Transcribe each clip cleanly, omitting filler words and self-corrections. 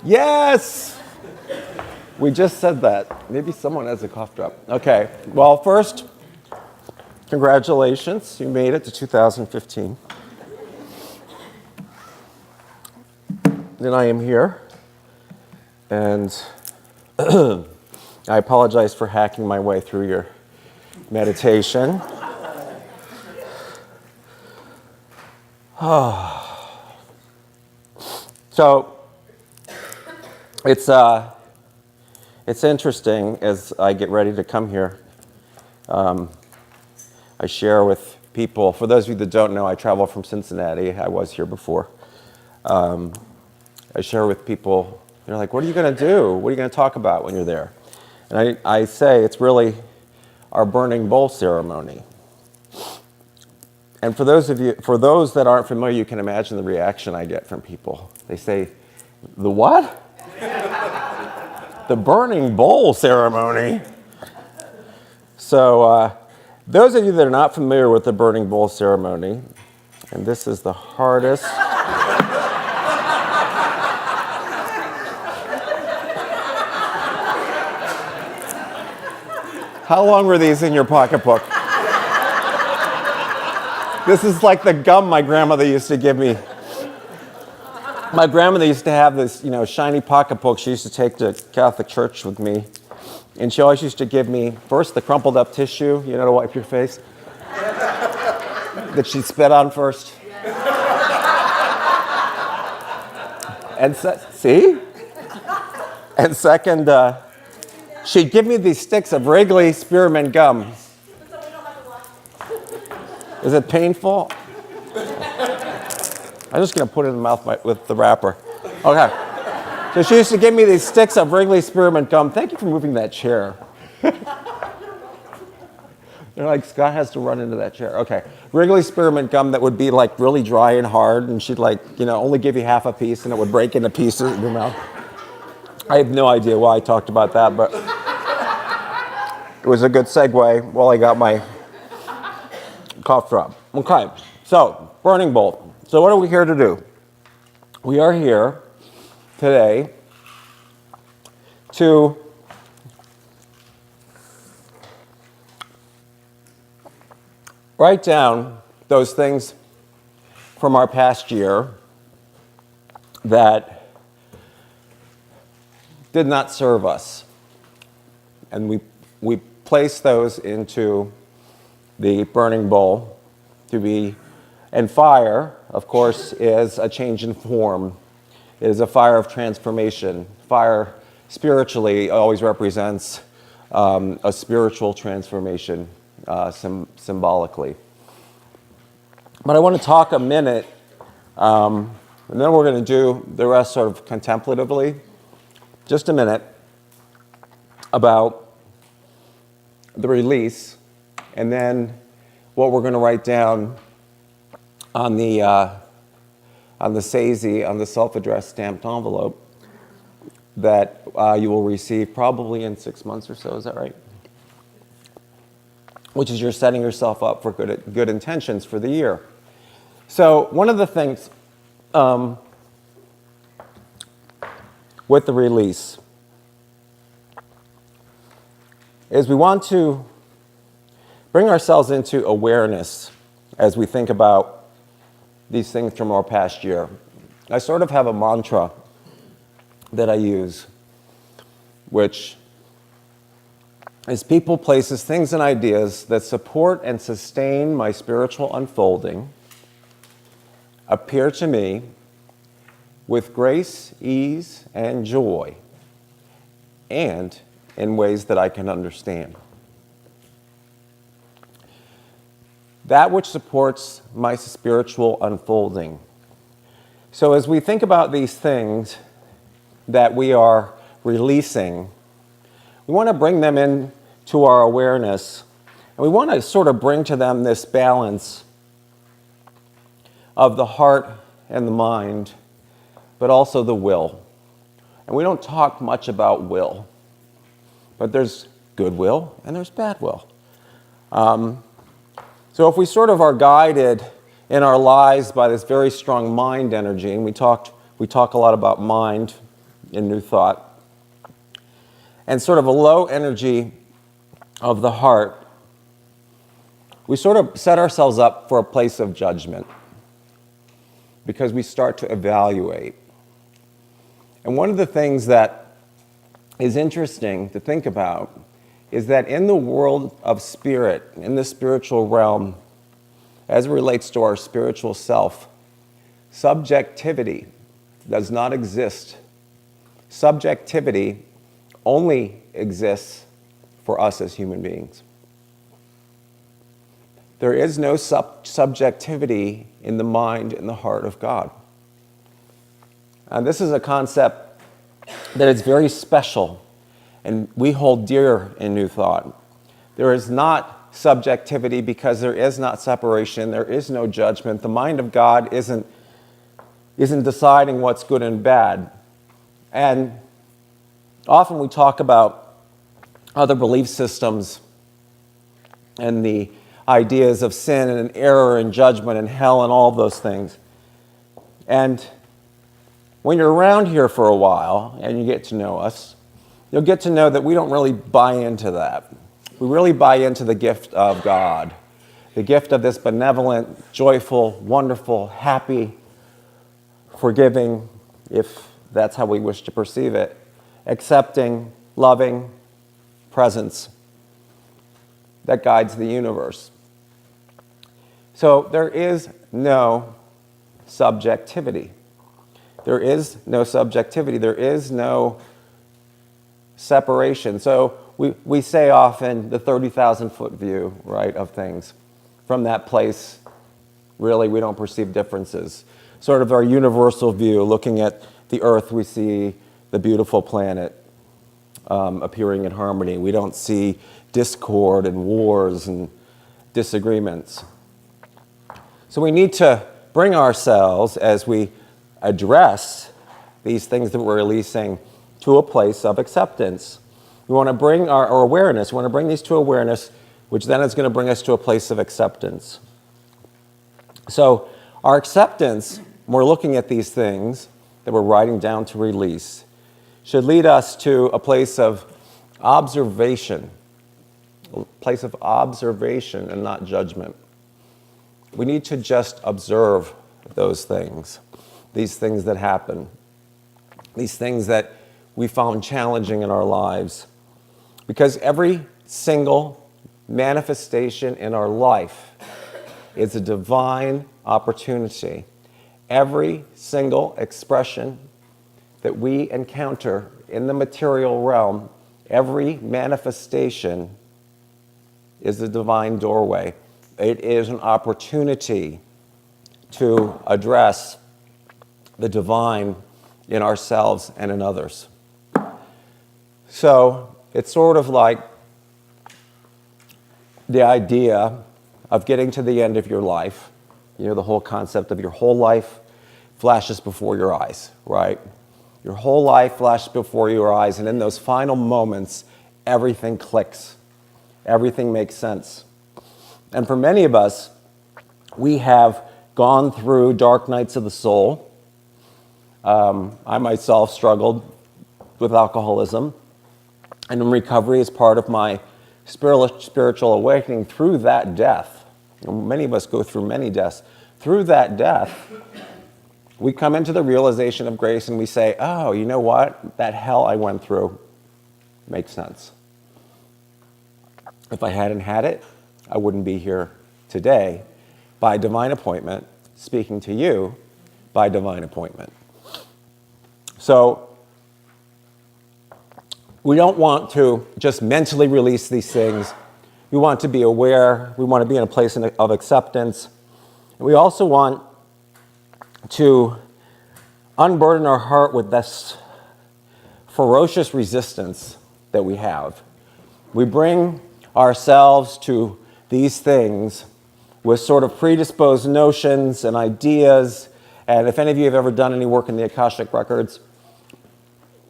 Yes! We just said that. Maybe someone has a cough drop. Okay. Well, first, congratulations. You made it to 2015. Then I am here. And I apologize for hacking my way through your meditation. So it's interesting as I get ready to come here. I share with people. For those of you that don't know, I travel from Cincinnati. I was here before. I share with people. They're like, "What are you going to do? What are you going to talk about when you're there?" And I say it's really our burning bowl ceremony. And for those that aren't familiar, you can imagine the reaction I get from people. They say, "The what?" The burning bowl ceremony. So those of you that are not familiar with the burning bowl ceremony, and this is the hardest. How long were these in your pocketbook? This is like the gum my grandmother used to give me. My grandmother used to have this, shiny pocketbook she used to take to Catholic church with me. And she always used to give me, first, the crumpled up tissue, to wipe your face, that she spit on first. And see? And second, she'd give me these sticks of Wrigley spearmint gum. Is it painful? I'm just going to put it in the mouth with the wrapper. Okay. So she used to give me these sticks of Wrigley spearmint gum. Thank you for moving that chair. They're like, Scott has to run into that chair. Okay. Wrigley spearmint gum that would be like really dry and hard, and she'd only give you half a piece, and it would break into pieces in your mouth. I have no idea why I talked about that, but it was a good segue while I got my cough drop. Okay. So, burning bowl. So what are we here to do? We are here today to write down those things from our past year that did not serve us. And we place those into the burning bowl to be. And fire, of course, is a change in form. It is a fire of transformation. Fire, spiritually, always represents a spiritual transformation, symbolically. But I want to talk a minute, and then we're going to do the rest sort of contemplatively, just a minute, about the release, and then what we're going to write down on the SAISY, on the self-addressed stamped envelope that you will receive probably in 6 months or so. Is that right? Which is you're setting yourself up for good intentions for the year. So one of the things with the release is we want to bring ourselves into awareness as we think about these things from our past year. I sort of have a mantra that I use, which is people, places, things, and ideas that support and sustain my spiritual unfolding appear to me with grace, ease, and joy, and in ways that I can understand. That which supports my spiritual unfolding. So as we think about these things that we are releasing, we want to bring them into our awareness, and we want to sort of bring to them this balance of the heart and the mind, but also the will. And we don't talk much about will, but there's good will and there's bad will. So if we sort of are guided in our lives by this very strong mind energy. And we talk a lot about mind in New Thought. And sort of a low energy of the heart, we sort of set ourselves up for a place of judgment because we start to evaluate. And one of the things that is interesting to think about is that in the world of spirit, in the spiritual realm, as it relates to our spiritual self, subjectivity does not exist. Subjectivity only exists for us as human beings. There is no subjectivity in the mind and the heart of God. And this is a concept that is very special and we hold dear in New Thought. There is not subjectivity because there is not separation, there is no judgment. The mind of God isn't deciding what's good and bad. And often we talk about other belief systems and the ideas of sin and error and judgment and hell and all of those things. And when you're around here for a while and you get to know us, you'll get to know that we don't really buy into that. We really buy into the gift of God, the gift of this benevolent, joyful, wonderful, happy, forgiving, if that's how we wish to perceive it, accepting, loving presence that guides the universe. So there is no subjectivity. There is no subjectivity. There is no separation. So we say often the 30,000-foot view, right, of things. From that place, really, we don't perceive differences. Sort of our universal view, looking at the earth, we see the beautiful planet appearing in harmony. We don't see discord and wars and disagreements. So we need to bring ourselves, as we address these things that we're releasing, to a place of acceptance. We want to bring our awareness, we want to bring these to awareness, which then is going to bring us to a place of acceptance. So our acceptance, when we're looking at these things that we're writing down to release, should lead us to a place of observation, and not judgment. We need to just observe those things, these things that happen, these things that we found challenging in our lives. Because every single manifestation in our life is a divine opportunity. Every single expression that we encounter in the material realm, every manifestation is a divine doorway. It is an opportunity to address the divine in ourselves and in others. So it's sort of like the idea of getting to the end of your life. You know, the whole concept of your whole life flashes before your eyes, right? Your whole life flashes before your eyes, and in those final moments, everything clicks. Everything makes sense. And for many of us, we have gone through dark nights of the soul. I myself struggled with alcoholism, and in recovery as part of my spiritual awakening through that death. Many of us go through many deaths. Through that death, we come into the realization of grace and we say, oh, you know what? That hell I went through makes sense. If I hadn't had it, I wouldn't be here today by divine appointment, speaking to you by divine appointment. So we don't want to just mentally release these things. We want to be aware. We want to be in a place of acceptance. And we also want to unburden our heart with this ferocious resistance that we have. We bring ourselves to these things with sort of predisposed notions and ideas. And if any of you have ever done any work in the Akashic Records,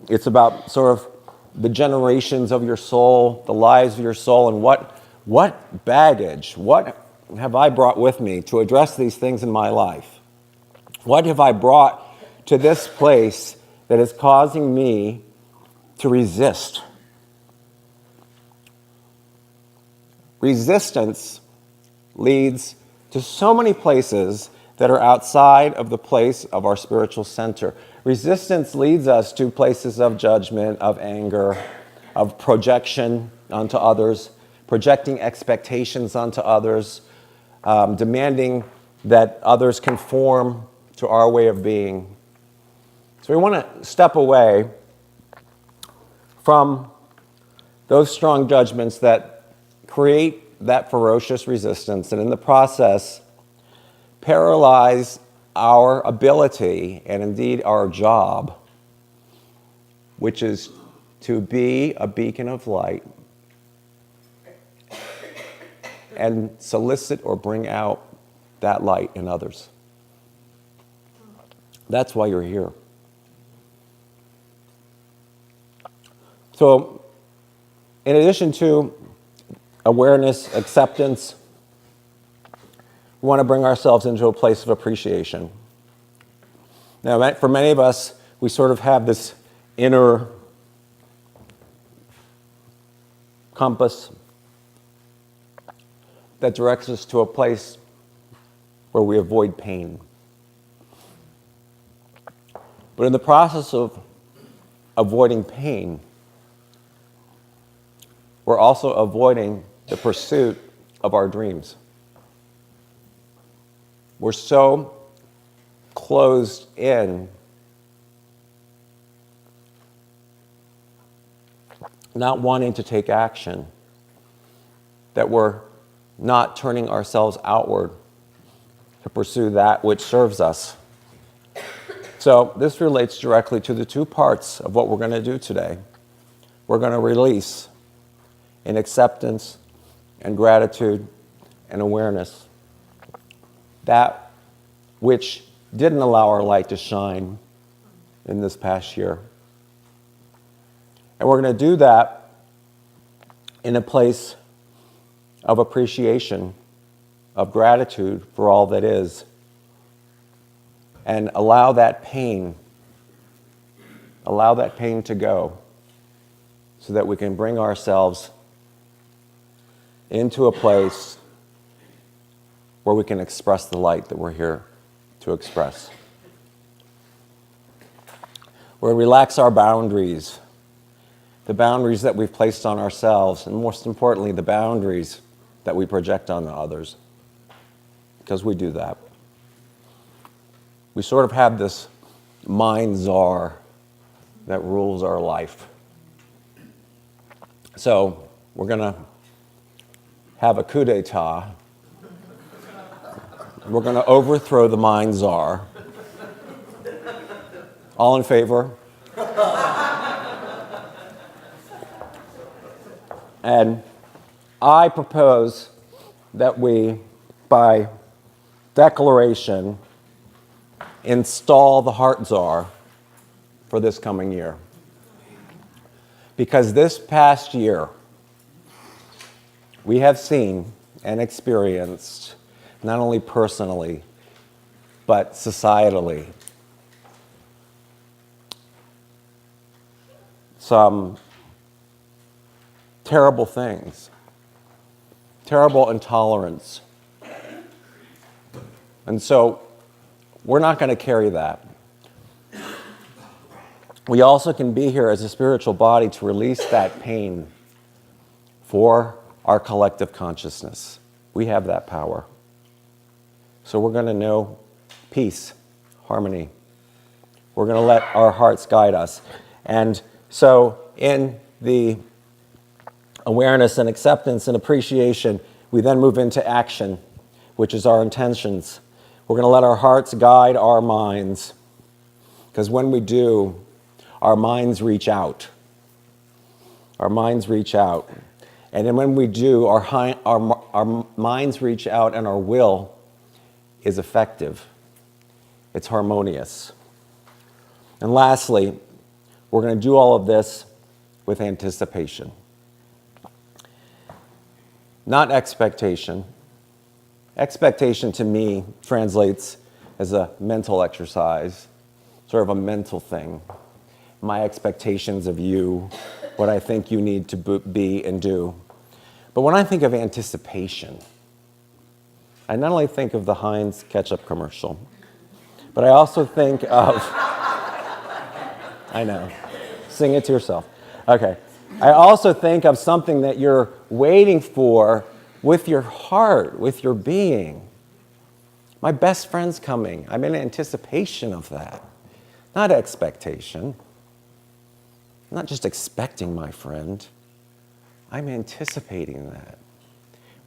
it's about sort of the generations of your soul, the lives of your soul, and what baggage, what have I brought with me to address these things in my life? What have I brought to this place that is causing me to resist? Resistance leads to so many places that are outside of the place of our spiritual center. Resistance leads us to places of judgment, of anger, of projection onto others, projecting expectations onto others, demanding that others conform to our way of being. So we want to step away from those strong judgments that create that ferocious resistance, and in the process, paralyze our ability and indeed our job, which is to be a beacon of light and solicit or bring out that light in others. That's why you're here. So, in addition to awareness, acceptance, we want to bring ourselves into a place of appreciation. Now, for many of us, we sort of have this inner compass that directs us to a place where we avoid pain. But in the process of avoiding pain, we're also avoiding the pursuit of our dreams. We're so closed in, not wanting to take action, that we're not turning ourselves outward to pursue that which serves us. So this relates directly to the two parts of what we're going to do today. We're going to release in acceptance and gratitude and awareness that which didn't allow our light to shine in this past year. And we're going to do that in a place of appreciation, of gratitude for all that is, and allow that pain to go so that we can bring ourselves into a place where we can express the light that we're here to express. We're going to relax our boundaries, the boundaries that we've placed on ourselves, and most importantly, the boundaries that we project on others, because we do that. We sort of have this mind czar that rules our life. So we're going to have a coup d'etat. We're going to overthrow the mind czar. All in favor? And I propose that we, by declaration, install the heart czar for this coming year. Because this past year, we have seen and experienced, not only personally, but societally, some terrible things, terrible intolerance. And so we're not going to carry that. We also can be here as a spiritual body to release that pain for our collective consciousness. We have that power. So we're going to know peace, harmony. We're going to let our hearts guide us. And so in the awareness and acceptance and appreciation, we then move into action, which is our intentions. We're going to let our hearts guide our minds, because when we do, our minds reach out. Our minds reach out. And then when we do, our minds reach out and our will is effective. It's harmonious. And lastly, we're going to do all of this with anticipation. Not expectation, Expectation to me translates as a mental exercise, sort of a mental thing. My expectations of you, what I think you need to be and do. But when I think of anticipation, I not only think of the Heinz ketchup commercial, but I also think of, I know, sing it to yourself. Okay. I also think of something that you're waiting for with your heart, with your being. My best friend's coming. I'm in anticipation of that, not expectation. I'm not just expecting my friend. I'm anticipating that.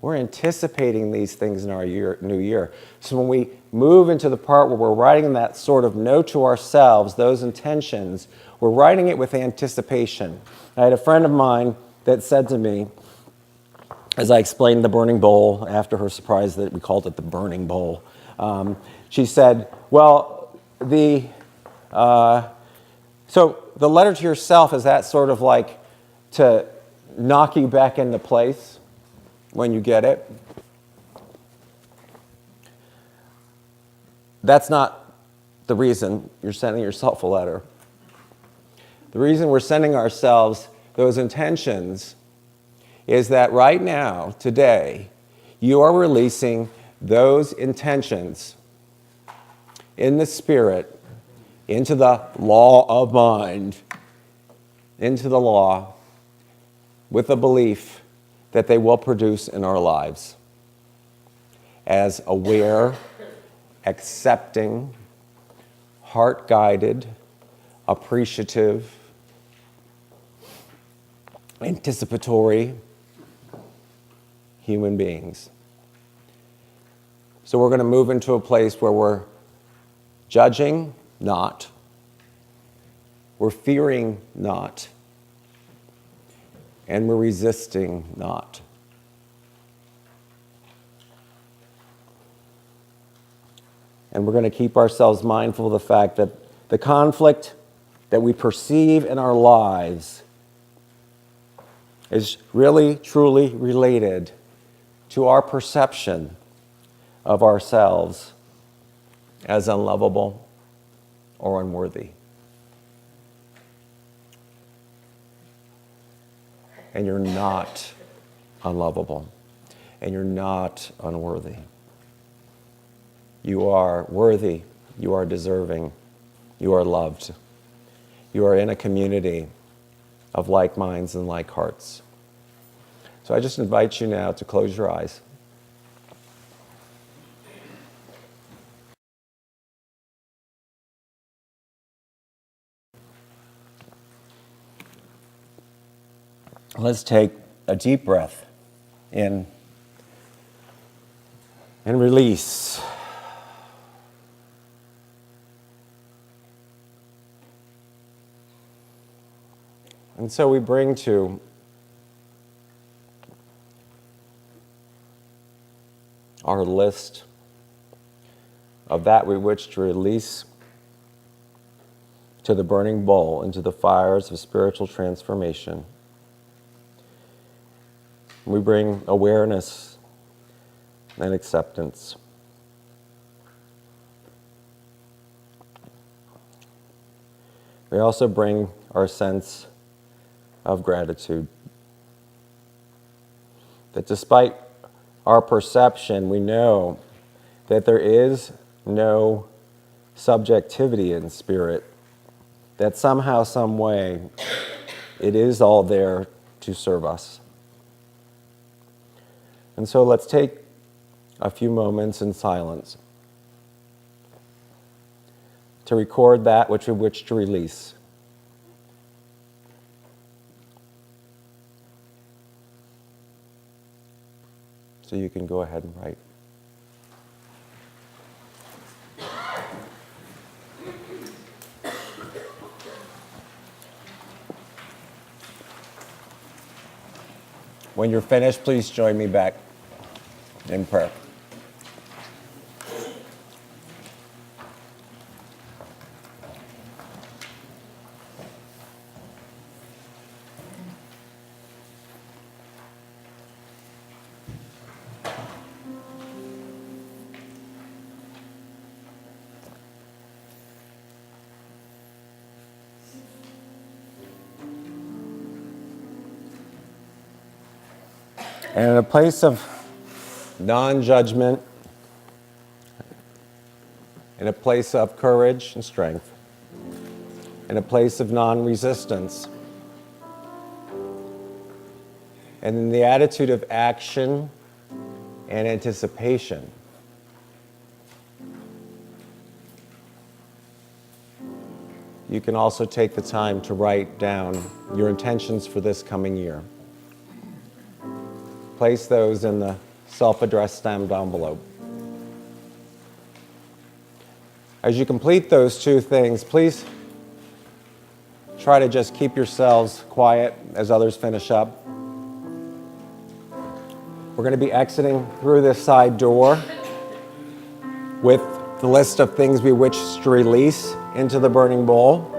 We're anticipating these things in our new year. So when we move into the part where we're writing that sort of note to ourselves, those intentions, we're writing it with anticipation. I had a friend of mine that said to me, as I explained the burning bowl, after her surprise that we called it the burning bowl, she said, well, so the letter to yourself, is that sort of like to knock you back into place when you get it? That's not the reason you're sending yourself a letter. The reason we're sending ourselves those intentions is that right now, today, you are releasing those intentions in the spirit into the law of mind, into the law, with the belief that they will produce in our lives as aware, accepting, heart-guided, appreciative, anticipatory human beings. So we're going to move into a place where we're judging not, we're fearing not, and we're resisting not. And we're going to keep ourselves mindful of the fact that the conflict that we perceive in our lives is really, truly related to our perception of ourselves as unlovable or unworthy. And you're not unlovable, and you're not unworthy. You are worthy, you are deserving, you are loved. You are in a community of like minds and like hearts. So I just invite you now to close your eyes. Let's take a deep breath in and release. And so we bring to our list of that we wish to release to the burning bowl, into the fires of spiritual transformation. We bring awareness and acceptance. We also bring our sense of gratitude. That despite our perception, we know that there is no subjectivity in spirit, that somehow, some way, it is all there to serve us. And so let's take a few moments in silence to record that which we wish to release. So you can go ahead and write. When you're finished, please join me back in prayer. And in a place of non-judgment, in a place of courage and strength, in a place of non-resistance, and in the attitude of action and anticipation, you can also take the time to write down your intentions for this coming year. Place those in the self-addressed stamped envelope. As you complete those two things, please try to just keep yourselves quiet as others finish up. We're going to be exiting through this side door with the list of things we wish to release into the burning bowl,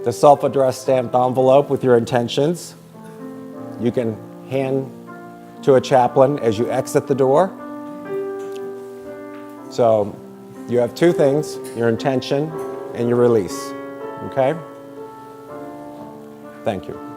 the self-addressed stamped envelope with your intentions. You can hand to a chaplain as you exit the door. So you have two things, your intention and your release, okay? Thank you.